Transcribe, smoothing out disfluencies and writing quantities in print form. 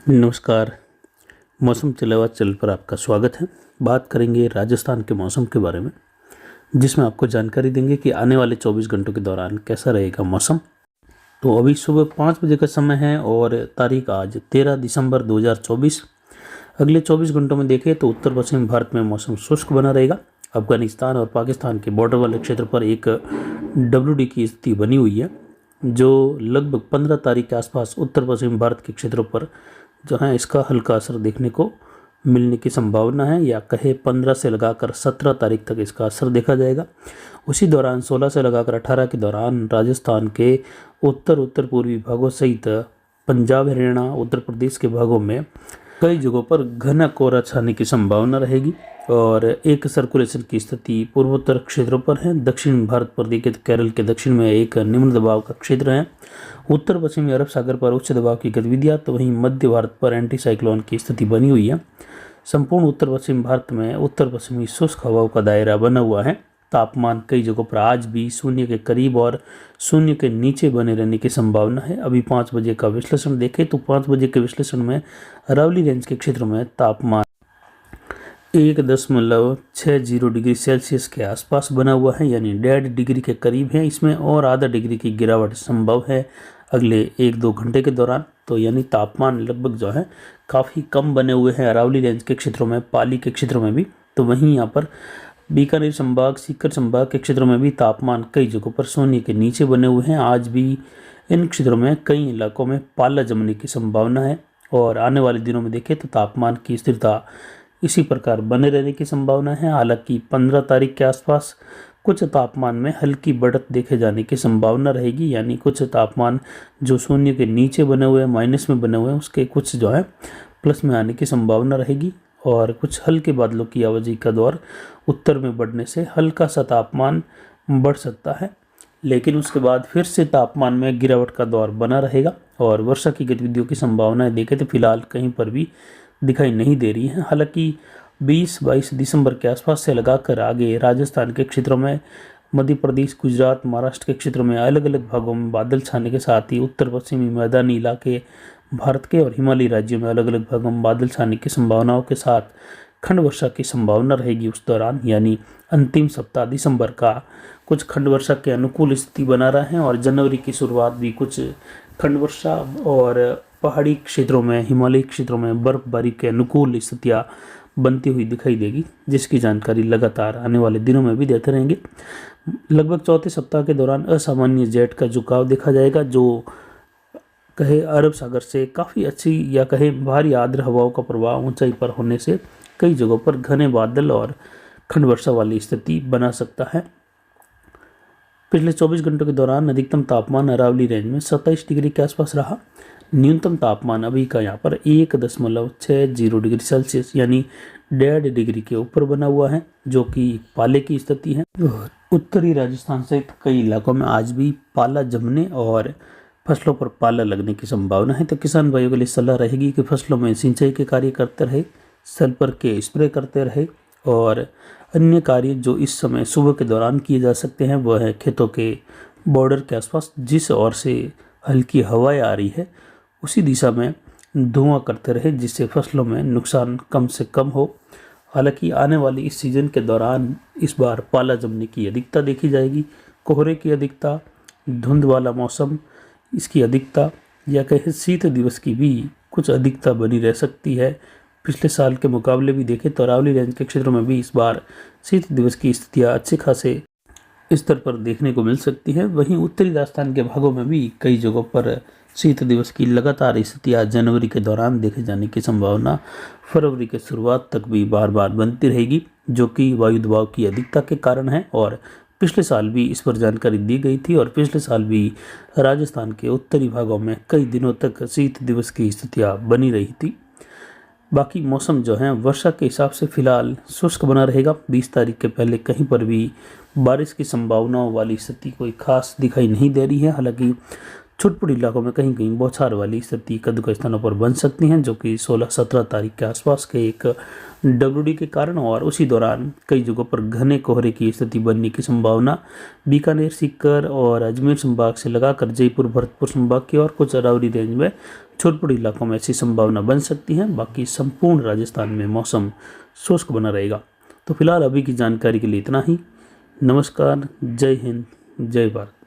नमस्कार। मौसम चलेवा चैनल पर आपका स्वागत है। बात करेंगे राजस्थान के मौसम के बारे में, जिसमें आपको जानकारी देंगे कि आने वाले 24 घंटों के दौरान कैसा रहेगा मौसम। तो अभी सुबह 5 बजे का समय है और तारीख आज 13 दिसंबर 2024। अगले 24 घंटों में देखें तो उत्तर पश्चिम भारत में मौसम शुष्क बना रहेगा। अफगानिस्तान और पाकिस्तान के बॉर्डर वाले क्षेत्र पर एक WD की स्थिति बनी हुई है, जो लगभग 15 तारीख के आसपास उत्तर पश्चिम भारत के क्षेत्रों पर जहां इसका हल्का असर देखने को मिलने की संभावना है, या कहे 15 से लगाकर 17 तारीख तक इसका असर देखा जाएगा। उसी दौरान 16 से लगाकर 18 के दौरान राजस्थान के उत्तर पूर्वी भागों सहित पंजाब, हरियाणा, उत्तर प्रदेश के भागों में कई जगहों पर घना कोहरा छाने की संभावना रहेगी और एक सर्कुलेशन की स्थिति पूर्वोत्तर क्षेत्रों पर है। दक्षिण भारत पर देखें तो केरल के दक्षिण में एक निम्न दबाव का क्षेत्र है। उत्तर पश्चिमी अरब सागर पर उच्च दबाव की गतिविधियां, तो वहीं मध्य भारत पर एंटी साइक्लोन की स्थिति बनी हुई है। संपूर्ण उत्तर पश्चिम भारत में उत्तर पश्चिमी शुष्क हवाओं का दायरा बना हुआ है। तापमान कई जगहों पर आज भी शून्य के करीब और शून्य के नीचे बने रहने की संभावना है। अभी 5 बजे का विश्लेषण देखें तो 5 बजे के विश्लेषण में अरावली रेंज के क्षेत्र में तापमान 1.60 डिग्री सेल्सियस के आसपास बना हुआ है, यानी 1.5 डिग्री के करीब है। इसमें और आधा डिग्री की गिरावट संभव है अगले 1-2 घंटे के दौरान। तो यानी तापमान लगभग जो है काफ़ी कम बने हुए हैं अरावली रेंज के क्षेत्रों में, पाली के क्षेत्रों में भी। तो वहीं यहाँ पर बीकानेर संभाग, सीकर संभाग के क्षेत्रों में भी तापमान कई जगहों पर शून्य के नीचे बने हुए हैं। आज भी इन क्षेत्रों में कई इलाकों में पाला जमने की संभावना है और आने वाले दिनों में देखें तो तापमान की स्थिरता इसी प्रकार बने रहने की संभावना है। हालांकि 15 तारीख के आसपास कुछ तापमान में हल्की बढ़त देखे जाने की संभावना रहेगी, यानी कुछ तापमान जो शून्य के नीचे बने हुए हैं, माइनस में बने हुए हैं, उसके कुछ जो है प्लस में आने की संभावना रहेगी और कुछ हल्के बादलों की आवाजाही का दौर उत्तर में बढ़ने से हल्का सा तापमान बढ़ सकता है, लेकिन उसके बाद फिर से तापमान में गिरावट का दौर बना रहेगा और वर्षा की गतिविधियों की संभावनाएं देखें तो फिलहाल कहीं पर भी दिखाई नहीं दे रही है। हालांकि 20-22 दिसंबर के आसपास से लगाकर आगे राजस्थान के क्षेत्रों में, मध्य प्रदेश, गुजरात, महाराष्ट्र के क्षेत्रों में अलग अलग भागों में बादल छाने के साथ ही उत्तर पश्चिमी मैदानी इलाके भारत के और हिमालयी राज्यों में अलग अलग भागों में बादल छाने की संभावनाओं के साथ खंड वर्षा की संभावना रहेगी उस दौरान, यानी अंतिम सप्ताह दिसंबर का कुछ खंड वर्षा के अनुकूल स्थिति बना रहा है और जनवरी की शुरुआत भी कुछ खंड वर्षा और पहाड़ी क्षेत्रों में, हिमालयी क्षेत्रों में बर्फबारी के अनुकूल स्थितियाँ बनती हुई दिखाई देगी, जिसकी जानकारी लगातार आने वाले दिनों में भी देते रहेंगे। लगभग चौथे सप्ताह के दौरान असामान्य जेट का झुकाव देखा जाएगा, जो कहे अरब सागर से काफ़ी अच्छी या कहे भारी आर्द्र हवाओं का प्रभाव ऊंचाई पर होने से कई जगहों पर घने बादल और खंड वर्षा वाली स्थिति बना सकता है। पिछले 24 घंटों के दौरान अधिकतम तापमान अरावली रेंज में 27 डिग्री के आसपास रहा। न्यूनतम तापमान अभी का यहाँ पर 1.60 डिग्री सेल्सियस यानी 1.5 डिग्री के ऊपर बना हुआ है, जो कि पाले की स्थिति है। उत्तरी राजस्थान सहित कई इलाकों में आज भी पाला जमने और फसलों पर पाला लगने की संभावना है। तो किसान भाइयों के लिए सलाह रहेगी कि फसलों में सिंचाई के कार्य करते रहे, सल्फर के स्प्रे करते रहे और अन्य कार्य जो इस समय सुबह के दौरान किए जा सकते हैं वह है खेतों के बॉर्डर के आसपास जिस ओर से हल्की हवाएं आ रही है उसी दिशा में धुआं करते रहे, जिससे फसलों में नुकसान कम से कम हो। हालांकि आने वाली इस सीजन के दौरान इस बार पाला जमने की अधिकता देखी जाएगी। कोहरे की अधिकता, धुंध वाला मौसम, इसकी अधिकता या कहीं शीत दिवस की भी कुछ अधिकता बनी रह सकती है। पिछले साल के मुकाबले भी देखें तो अरावली रेंज के क्षेत्रों में भी इस बार शीत दिवस की स्थितियाँ अच्छे खासे स्तर पर देखने को मिल सकती है। वहीं उत्तरी राजस्थान के भागों में भी कई जगहों पर शीत दिवस की लगातार स्थितियाँ जनवरी के दौरान देखे जाने की संभावना फरवरी के शुरुआत तक भी बार बार बनती रहेगी, जो कि वायु दबाव की अधिकता के कारण है। और पिछले साल भी इस पर जानकारी दी गई थी और पिछले साल भी राजस्थान के उत्तरी भागों में कई दिनों तक शीत दिवस की स्थितियाँ बनी रही थी। बाकी मौसम जो है वर्षा के हिसाब से फिलहाल शुष्क बना रहेगा। 20 तारीख के पहले कहीं पर भी बारिश की संभावनाओं वाली स्थिति कोई खास दिखाई नहीं दे रही है। हालांकि छुटपुट इलाकों में कहीं कहीं बौछार वाली स्थिति कद के स्थानों पर बन सकती हैं, जो कि 16-17 तारीख के आसपास के एक WD के कारण और उसी दौरान कई जगहों पर घने कोहरे की स्थिति बनने की संभावना बीकानेर, सीकर और अजमेर संभाग से लगाकर जयपुर, भरतपुर संभाग की और कुछ अरावली रेंज में छोटे इलाकों में ऐसी संभावना बन सकती है। बाकी संपूर्ण राजस्थान में मौसम शुष्क बना रहेगा। तो फिलहाल अभी की जानकारी के लिए इतना ही। नमस्कार, जय हिंद, जय भारत।